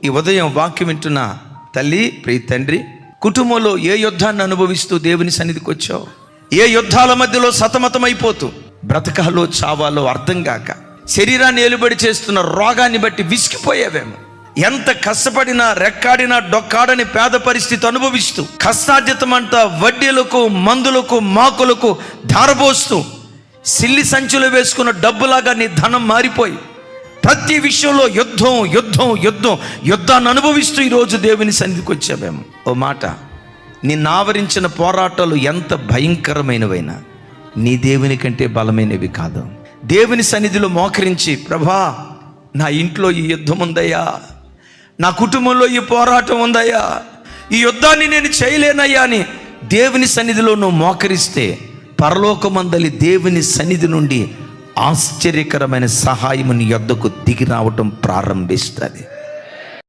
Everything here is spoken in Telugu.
ఈ ఉదయం వాక్యం వింటున్న తల్లి, ప్రియ తండ్రి, కుటుంబంలో ఏ యుద్ధాన్ని అనుభవిస్తూ దేవుని సన్నిధికి వచ్చావు? ఏ యుద్ధాల మధ్యలో సతమతమైపోతూ బ్రతకాలో చావాలో అర్థం కాక శరీరాన్ని ఏలుబడి చేస్తున్న రోగాన్ని బట్టి విసిగిపోయేవేమో. ఎంత కష్టపడినా రెక్కాడినా డొక్కాడని పేద పరిస్థితి అనుభవిస్తూ కష్టార్జితమంతా వడ్డీలకు, మందులకు, మాకులకు ధారపోస్తూ సిల్లి సంచులు వేసుకున్న డబ్బులాగా నీ ధనం మారిపోయి ప్రతి విషయంలో యుద్ధం యుద్ధం యుద్ధం యుద్ధాన్ని అనుభవిస్తూ ఈరోజు దేవుని సన్నిధికి వచ్చావేమో. ఓ మాట, నిన్ను ఆవరించిన పోరాటాలు ఎంత భయంకరమైనవైనా నీ దేవుని కంటే బలమైనవి కాదు. దేవుని సన్నిధిలో మోకరించి, ప్రభా నా ఇంట్లో ఈ యుద్ధం ఉందయ్యా, నా కుటుంబంలో ఈ పోరాటం ఉందయ్యా, ఈ యుద్ధాన్ని నేను చేయలేనయ్యా అని దేవుని సన్నిధిలో నువ్వు మోకరిస్తే పరలోకమందలి దేవుని సన్నిధి నుండి ఆశ్చర్యకరమైన సహాయం నీ యొద్దకు దిగి రావటం ప్రారంభిస్తుంది.